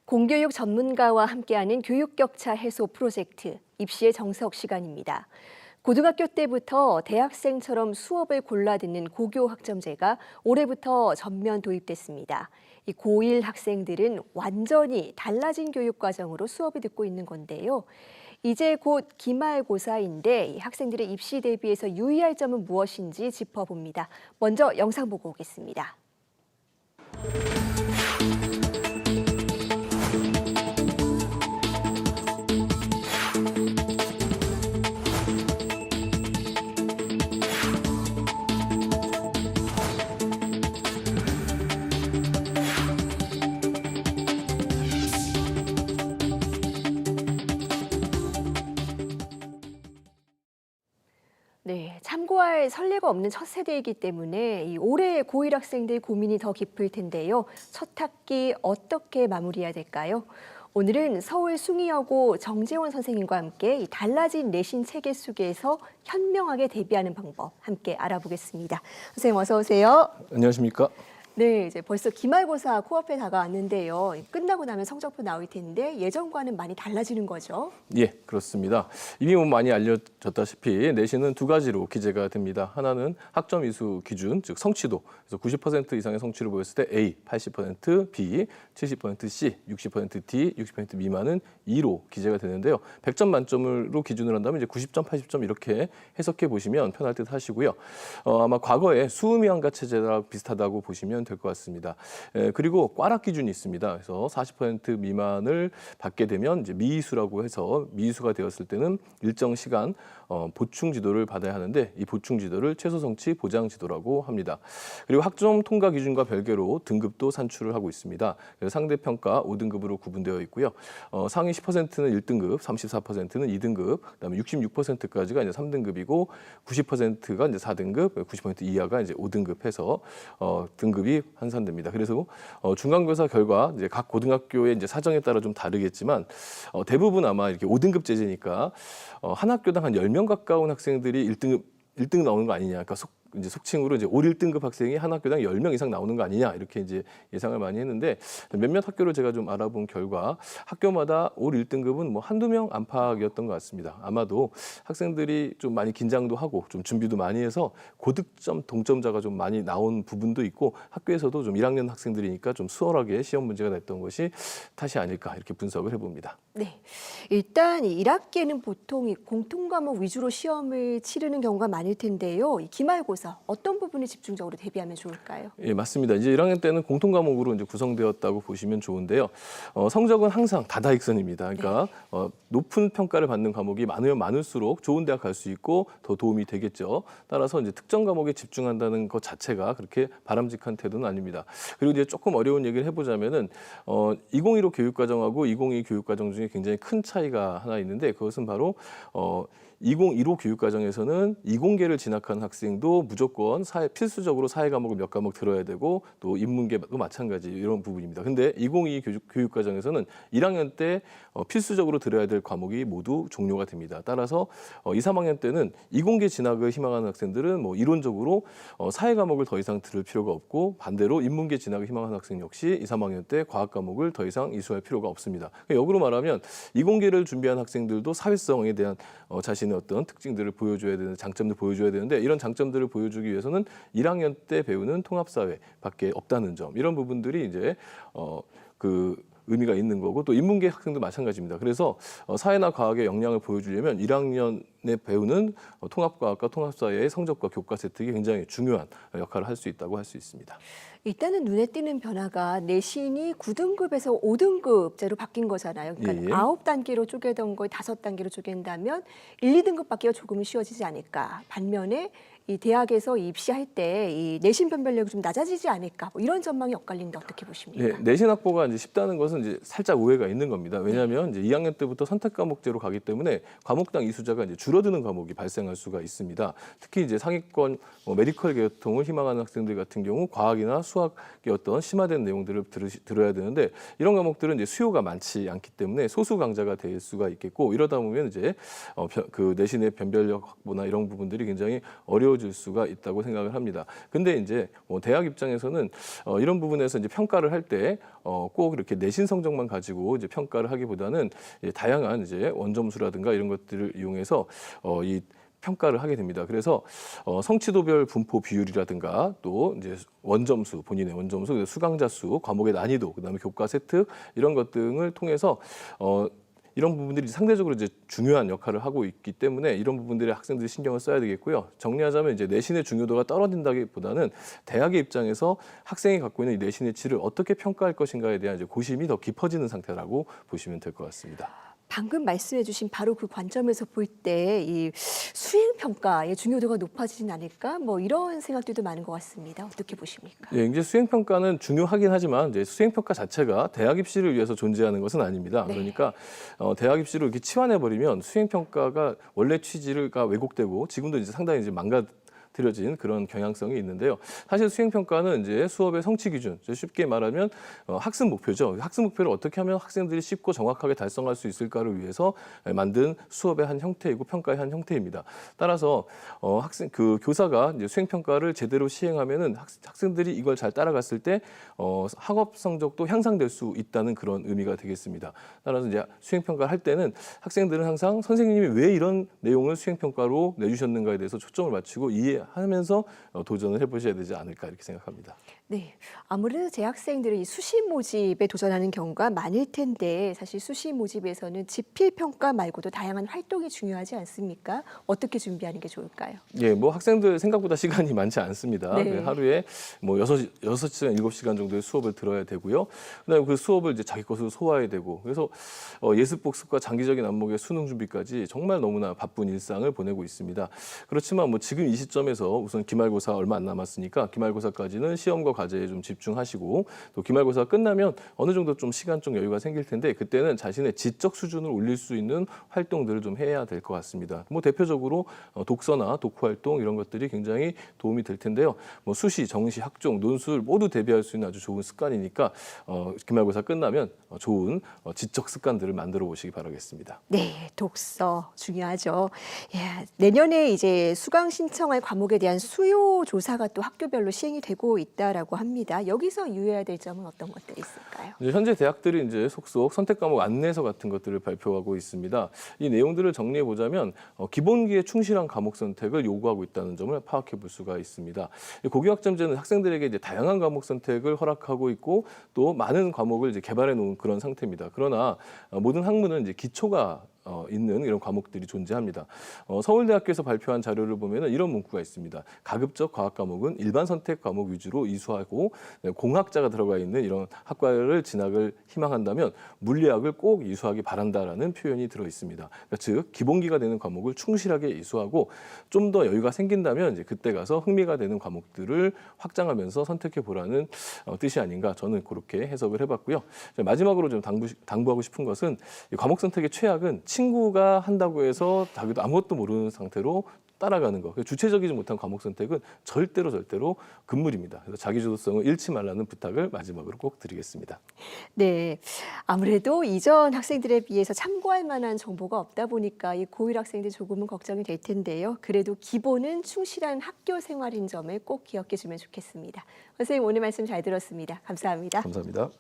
공교육 전문가와 함께하는 교육 격차 해소 프로젝트 입시의 정석 시간입니다. 고등학교 때부터 대학생처럼 수업을 골라 듣는 고교 학점제가 올해부터 전면 도입됐습니다. 이 고1 학생들은 완전히 달라진 교육 과정으로 수업을 듣고 있는 건데요. 이제 곧 기말고사인데 이 학생들의 입시 대비해서 유의할 점은 무엇인지 짚어봅니다. 먼저 영상 보고 오겠습니다. 네, 참고할 선례가 없는 첫 세대이기 때문에 이 올해 고1 학생들 고민이 더 깊을 텐데요. 첫 학기 어떻게 마무리해야 될까요? 오늘은 서울 숭의여고 정재원 선생님과 함께 이 달라진 내신 체계 속에서 현명하게 대비하는 방법 함께 알아보겠습니다. 선생님 어서 오세요. 안녕하십니까? 네, 이제 벌써 기말고사 코앞에 다가왔는데요. 끝나고 나면 성적표 나올 텐데 예전과는 많이 달라지는 거죠? 예, 그렇습니다. 이미 많이 알려졌다시피 내신은 두 가지로 기재가 됩니다. 하나는 학점 이수 기준, 즉 성취도. 그래서 90% 이상의 성취를 보였을 때 A, 80% B, 70% C, 60% D, 60% 미만은 E로 기재가 되는데요. 100점 만점으로 기준을 한다면 이제 90점, 80점 이렇게 해석해 보시면 편할 듯 하시고요. 아마 과거에 수음이항가 체제랑 비슷하다고 보시면 될 것 같습니다. 그리고 꽈락 기준이 있습니다. 그래서 40% 미만을 받게 되면 이제 미이수라고 해서 미이수가 되었을 때는 일정 시간 보충 지도를 받아야 하는데 이 보충 지도를 최소 성취 보장 지도라고 합니다. 그리고 학점 통과 기준과 별개로 등급도 산출을 하고 있습니다. 그래서 상대 평가 5등급으로 구분되어 있고요. 상위 10%는 1등급, 34%는 2등급, 그다음에 66%까지가 이제 3등급이고 90%가 이제 4등급, 90% 이하가 이제 5등급 해서 등급이 환산됩니다. 그래서 중간고사 결과 이제 각 고등학교의 이제 사정에 따라 좀 다르겠지만 대부분 아마 이렇게 5등급 제재니까 한 학교당 한 10명 가까운 학생들이 1등 나오는 거 아니냐. 그러니까 이제 속칭으로 이제 올 1등급 학생이 한 학교당 10명 이상 나오는 거 아니냐 이렇게 이제 예상을 많이 했는데 몇몇 학교를 제가 좀 알아본 결과 학교마다 올 1등급은 뭐 한두 명 안팎이었던 것 같습니다. 아마도 학생들이 좀 많이 긴장도 하고 좀 준비도 많이 해서 고득점 동점자가 좀 많이 나온 부분도 있고 학교에서도 좀 1학년 학생들이니까 좀 수월하게 시험 문제가 냈던 것이 탓이 아닐까 이렇게 분석을 해봅니다. 네, 일단 1학기에는 보통 이 공통과목 위주로 시험을 치르는 경우가 많을 텐데요. 이 기말고사 어떤 부분을 집중적으로 대비하면 좋을까요? 예, 맞습니다. 이제 1학년 때는 공통 과목으로 이제 구성되었다고 보시면 좋은데요. 성적은 항상 다다익선입니다. 그러니까 높은 평가를 받는 과목이 많으면 많을수록 좋은 대학 갈 수 있고 더 도움이 되겠죠. 따라서 이제 특정 과목에 집중한다는 것 자체가 그렇게 바람직한 태도는 아닙니다. 그리고 이제 조금 어려운 얘기를 해보자면은 2015 교육과정하고 2022 교육과정 중에 굉장히 큰 차이가 하나 있는데 그것은 바로 2015 교육과정에서는 이공계를 진학한 학생도 무조건 필수적으로 사회 과목을 몇 과목 들어야 되고 또 인문계도 마찬가지 이런 부분입니다. 근데 2022 교육과정에서는 1학년 때 필수적으로 들어야 될 과목이 모두 종료가 됩니다. 따라서 2, 3학년 때는 이공계 진학을 희망하는 학생들은 뭐 이론적으로 사회 과목을 더 이상 들을 필요가 없고 반대로 인문계 진학을 희망하는 학생 역시 2, 3학년 때 과학 과목을 더 이상 이수할 필요가 없습니다. 역으로 말하면 이공계를 준비한 학생들도 사회성에 대한 자신의 어떤 특징들을 보여줘야 되는 장점들 보여줘야 되는데 이런 장점들을 보여주기 위해서는 1학년 때 배우는 통합사회밖에 없다는 점 이런 부분들이 이제 의미가 있는 거고 또 인문계 학생도 마찬가지입니다. 그래서 사회나 과학의 역량을 보여주려면 1학년에 배우는 통합과학과 통합사회의 성적과 교과 세특이 굉장히 중요한 역할을 할 수 있다고 할 수 있습니다. 일단은 눈에 띄는 변화가 내신이 9등급에서 5등급제로 바뀐 거잖아요. 그러니까 예. 9단계로 쪼개던 걸 5단계로 쪼갠다면 1, 2등급 받기가 조금은 쉬워지지 않을까. 반면에 이 대학에서 입시할 때 이 내신 변별력이 좀 낮아지지 않을까. 뭐 이런 전망이 엇갈리는데 어떻게 보십니까? 네, 내신 확보가 이제 쉽다는 것은 이제 살짝 오해가 있는 겁니다. 왜냐하면 이제 2학년 때부터 선택 과목제로 가기 때문에 과목당 이수자가 이제 줄어드는 과목이 발생할 수가 있습니다. 특히 이제 상위권 메디컬 계통을 희망하는 학생들 같은 경우 과학이나 수학의 어떤 심화된 내용들을 들어야 되는데 이런 과목들은 이제 수요가 많지 않기 때문에 소수 강자가 될 수가 있겠고 이러다 보면 이제 그 내신의 변별력 확보나 이런 부분들이 굉장히 어려워질 어려워질 수가 있다고 생각을 합니다. 근데 이제 대학 입장에서는 이런 부분에서 이제 평가를 할 때 꼭 이렇게 내신 성적만 가지고 이제 평가를 하기보다는 다양한 이제 원점수라든가 이런 것들을 이용해서 이 평가를 하게 됩니다. 그래서 성취도별 분포 비율이라든가 또 이제 원점수, 본인의 원점수, 수강자 수, 과목의 난이도, 그다음에 교과 세트 이런 것 등을 통해서 이런 부분들이 상대적으로 이제 중요한 역할을 하고 있기 때문에 이런 부분들에 학생들이 신경을 써야 되겠고요. 정리하자면 이제 내신의 중요도가 떨어진다기보다는 대학의 입장에서 학생이 갖고 있는 이 내신의 질을 어떻게 평가할 것인가에 대한 이제 고심이 더 깊어지는 상태라고 보시면 될 것 같습니다. 방금 말씀해주신 바로 그 관점에서 볼 때 이 수행 평가의 중요도가 높아지진 않을까? 뭐 이런 생각들도 많은 것 같습니다. 어떻게 보십니까? 예, 이제 수행 평가는 중요하긴 하지만 이제 수행 평가 자체가 대학 입시를 위해서 존재하는 것은 아닙니다. 네. 그러니까 대학 입시를 이렇게 치환해 버리면 수행 평가가 원래 취지가 왜곡되고 지금도 이제 상당히 이제 망가뜨려진 그런 경향성이 있는데요. 사실 수행 평가는 이제 수업의 성취 기준, 쉽게 말하면 학습 목표죠. 학습 목표를 어떻게 하면 학생들이 쉽고 정확하게 달성할 수 있을까를 위해서 만든 수업의 한 형태이고 평가의 한 형태입니다. 따라서 교사가 이제 수행 평가를 제대로 시행하면은 학생들이 이걸 잘 따라갔을 때 학업 성적도 향상될 수 있다는 그런 의미가 되겠습니다. 따라서 이제 수행 평가를 할 때는 학생들은 항상 선생님이 왜 이런 내용을 수행 평가로 내주셨는가에 대해서 초점을 맞추고 이해하면서 도전을 해보셔야 되지 않을까 이렇게 생각합니다. 네, 아무래도 재학생들은 이 수시 모집에 도전하는 경우가 많을 텐데 사실 수시 모집에서는 지필 평가 말고도 다양한 활동이 중요하지 않습니까? 어떻게 준비하는 게 좋을까요? 예, 뭐 학생들 생각보다 시간이 많지 않습니다. 네. 하루에 뭐 6시간, 7시간 정도의 수업을 들어야 되고요. 그다음에 그 수업을 이제 자기 것으로 소화해야 되고 그래서 예습 복습과 장기적인 안목의 수능 준비까지 정말 너무나 바쁜 일상을 보내고 있습니다. 그렇지만 뭐 지금 이 시점에서 우선 기말고사 얼마 안 남았으니까 기말고사까지는 시험과 과제에 좀 집중하시고 또 기말고사가 끝나면 어느 정도 좀 시간적 여유가 생길 텐데 그때는 자신의 지적 수준을 올릴 수 있는 활동들을 좀 해야 될 것 같습니다. 뭐 대표적으로 독서나 독후 활동 이런 것들이 굉장히 도움이 될 텐데요. 뭐 수시, 정시, 학종, 논술 모두 대비할 수 있는 아주 좋은 습관이니까 기말고사 끝나면 좋은 지적 습관들을 만들어 보시기 바라겠습니다. 네, 독서 중요하죠. 예, 내년에 이제 수강 신청할 과목에 대한 수요 조사가 또 학교별로 시행이 되고 있다라고 합니다. 여기서 유의해야 될 점은 어떤 것들이 있을까요? 이제 현재 대학들이 이제 속속 선택 과목 안내서 같은 것들을 발표하고 있습니다. 이 내용들을 정리해 보자면 기본기에 충실한 과목 선택을 요구하고 있다는 점을 파악해 볼 수가 있습니다. 고교학점제는 학생들에게 이제 다양한 과목 선택을 허락하고 있고 또 많은 과목을 이제 개발해 놓은 그런 상태입니다. 그러나 모든 학문은 이제 기초가 있는 이런 과목들이 존재합니다. 서울대학교에서 발표한 자료를 보면 이런 문구가 있습니다. 가급적 과학 과목은 일반 선택 과목 위주로 이수하고 공학자가 들어가 있는 이런 학과를 진학을 희망한다면 물리학을 꼭 이수하기 바란다라는 표현이 들어 있습니다. 그러니까 즉 기본기가 되는 과목을 충실하게 이수하고 좀 더 여유가 생긴다면 이제 그때 가서 흥미가 되는 과목들을 확장하면서 선택해 보라는 뜻이 아닌가 저는 그렇게 해석을 해봤고요. 마지막으로 좀 당부하고 싶은 것은 이 과목 선택의 최악은 친구가 한다고 해서 자기도 아무것도 모르는 상태로 따라가는 거. 주체적이지 못한 과목 선택은 절대로 금물입니다. 그래서 자기주도성을 잃지 말라는 부탁을 마지막으로 꼭 드리겠습니다. 네, 아무래도 이전 학생들에 비해서 참고할 만한 정보가 없다 보니까 이 고1 학생들 조금은 걱정이 될 텐데요. 그래도 기본은 충실한 학교 생활인 점을 꼭 기억해 주면 좋겠습니다. 선생님 오늘 말씀 잘 들었습니다. 감사합니다. 감사합니다.